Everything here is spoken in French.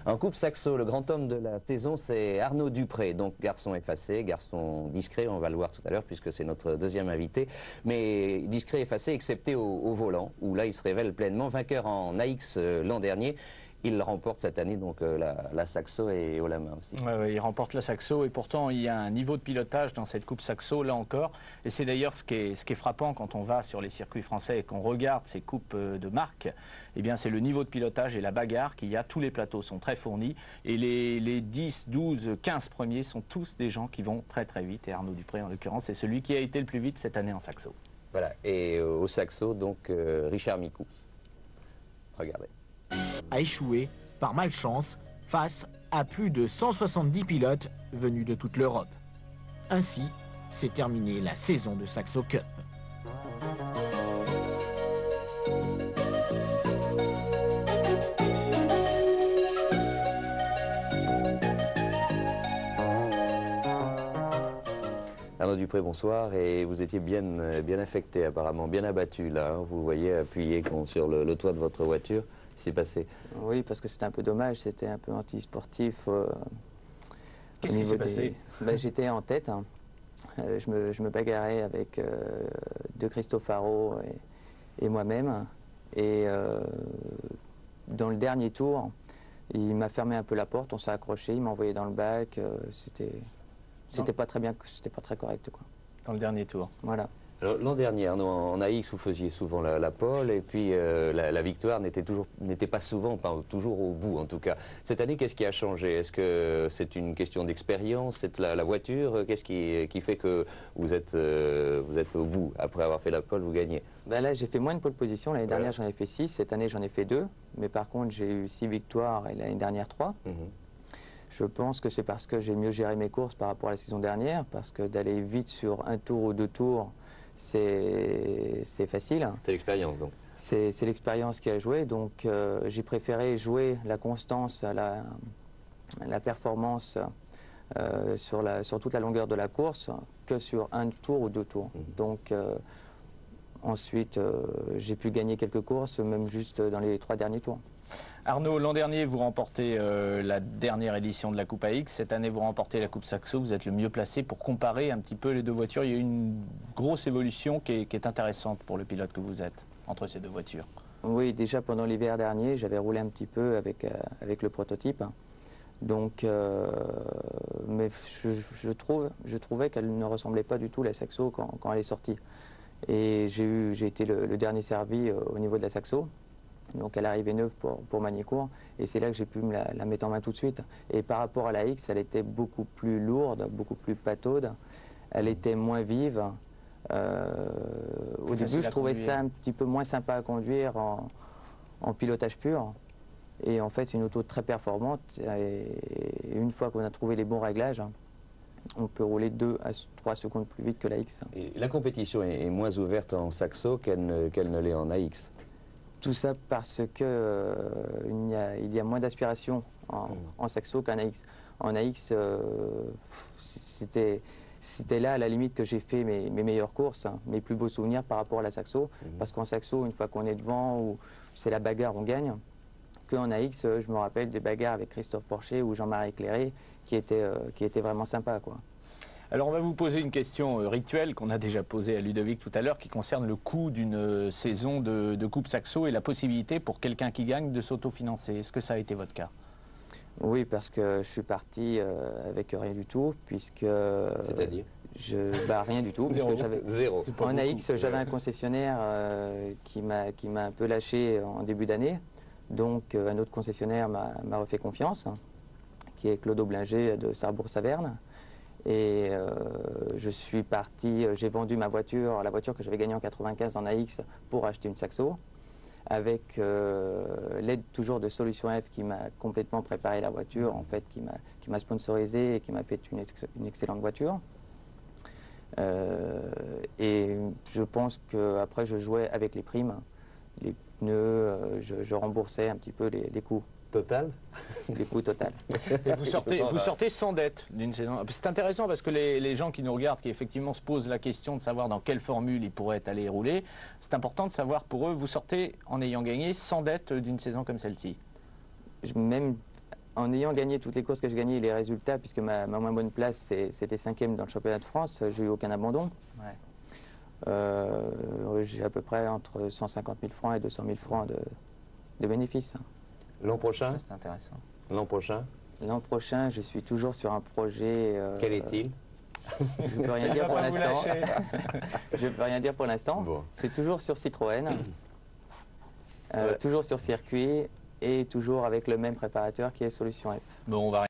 En coupe saxo, le grand homme de la saison, c'est Arnaud Dupré, donc garçon effacé, garçon discret, on va le voir tout à l'heure puisque c'est notre deuxième invité, mais discret effacé excepté au volant, où là il se révèle pleinement, vainqueur en AX l'an dernier. Il remporte cette année donc la Saxo et haut la main aussi. Ouais, il remporte la Saxo et pourtant il y a un niveau de pilotage dans cette coupe Saxo là encore. Et c'est d'ailleurs ce qui est frappant quand on va sur les circuits français et qu'on regarde ces coupes de marque. Eh bien c'est le niveau de pilotage et la bagarre qu'il y a. Tous les plateaux sont très fournis et les 10, 12, 15 premiers sont tous des gens qui vont très très vite. Et Arnaud Dupré en l'occurrence c'est celui qui a été le plus vite cette année en Saxo. Voilà, et au Saxo donc Richard Micou. Regardez. A échoué, par malchance, face à plus de 170 pilotes venus de toute l'Europe. Ainsi s'est terminée la saison de Saxo Cup. Arnaud Dupré, bonsoir. Et vous étiez bien affecté apparemment, bien abattu là. Hein. Vous voyez appuyé sur le toit de votre voiture. Qu'est-ce qui s'est passé? Oui, parce que c'était un peu dommage, c'était un peu anti-sportif. Qu'est-ce qui s'est passé? J'étais en tête. Hein. Je me bagarrais avec De Cristofaro et moi-même. Et dans le dernier tour, il m'a fermé un peu la porte, on s'est accroché, il m'a envoyé dans le bac. C'était pas très bien, c'était pas très correct, quoi. Dans le dernier tour. Voilà. L'an dernier, Arnaud, en AX, vous faisiez souvent la pole et puis la victoire n'était pas souvent, pas toujours au bout en tout cas. Cette année, qu'est-ce qui a changé? Est-ce que c'est une question d'expérience? C'est la voiture? Qu'est-ce qui fait que vous êtes au bout? Après avoir fait la pole, vous gagnez? Ben là, j'ai fait moins de pole position. L'année dernière, j'en ai fait 6. Cette année, j'en ai fait 2. Mais par contre, j'ai eu 6 victoires et l'année dernière 3. Je pense que c'est parce que j'ai mieux géré mes courses par rapport à la saison dernière, parce que d'aller vite sur un tour ou 2 tours, c'est facile. C'est l'expérience donc. C'est l'expérience qui a joué, donc j'ai préféré jouer la constance, la performance sur toute la longueur de la course que sur un tour ou 2 tours. Donc ensuite, j'ai pu gagner quelques courses, même juste dans les 3 derniers tours. Arnaud, l'an dernier, vous remportez la dernière édition de la Coupe AX. Cette année, vous remportez la Coupe Saxo. Vous êtes le mieux placé pour comparer un petit peu les deux voitures. Il y a eu une grosse évolution qui est intéressante pour le pilote que vous êtes entre ces deux voitures. Oui, déjà pendant l'hiver dernier, j'avais roulé un petit peu avec le prototype. Donc, mais je trouvais qu'elle ne ressemblait pas du tout à la Saxo quand elle est sortie. Et j'ai été le dernier servi au niveau de la Saxo. Donc elle arrivait neuve pour Magny-Cours et c'est là que j'ai pu me la mettre en main tout de suite. Et par rapport à la X, elle était beaucoup plus lourde, beaucoup plus pataude, elle était moins vive. Au début, je trouvais ça un petit peu moins sympa à conduire en pilotage pur. Et en fait, c'est une auto très performante et une fois qu'on a trouvé les bons réglages, on peut rouler 2 à 3 secondes plus vite que la X. Et la compétition est moins ouverte en Saxo qu'elle ne l'est en AX. Tout ça parce que il y a moins d'aspiration en Saxo qu'en AX. En AX, c'était là à la limite que j'ai fait mes meilleures courses, hein, mes plus beaux souvenirs par rapport à la Saxo. Parce qu'en Saxo, une fois qu'on est devant, c'est la bagarre, on gagne. Qu'en AX, je me rappelle des bagarres avec Christophe Porcher ou Jean-Marie Cléré qui étaient vraiment sympas, quoi. Alors on va vous poser une question rituelle qu'on a déjà posée à Ludovic tout à l'heure qui concerne le coût d'une saison de Coupe Saxo et la possibilité pour quelqu'un qui gagne de s'autofinancer. Est-ce que ça a été votre cas? Oui, parce que je suis parti avec rien du tout, puisque... C'est-à-dire rien du tout. Zéro. En AX, j'avais un concessionnaire qui m'a un peu lâché en début d'année. Donc un autre concessionnaire m'a refait confiance, qui est Claude Aublinger de Sarrebourg-Saverne. Et je suis parti, j'ai vendu la voiture que j'avais gagnée en 95 en AX pour acheter une Saxo, avec l'aide toujours de Solution F qui m'a complètement préparé la voiture, en fait, qui m'a sponsorisé et qui m'a fait une excellente voiture. Et je pense qu'après je jouais avec les primes, les pneus, je remboursais un petit peu les coûts. Total? Les coûts total. Et vous sortez sans dette d'une saison. C'est intéressant parce que les gens qui nous regardent, qui effectivement se posent la question de savoir dans quelle formule ils pourraient aller rouler, c'est important de savoir pour eux, vous sortez en ayant gagné sans dette d'une saison comme celle-ci. Même En ayant gagné toutes les courses que j'ai gagnées, les résultats, puisque ma moins bonne place, c'était 5e dans le championnat de France, j'ai eu aucun abandon. J'ai à peu près entre 150 000 francs et 200 000 francs de bénéfices. L'an prochain? C'est intéressant. L'an prochain? L'an prochain, je suis toujours sur un projet... Quel est-il? Je ne peux rien dire pour Pas vous l'instant. lâcher. Je ne peux rien dire pour l'instant. Bon. C'est toujours sur Citroën, Ouais. toujours sur circuit et toujours avec le même préparateur qui est Solution F. Bon, on va rien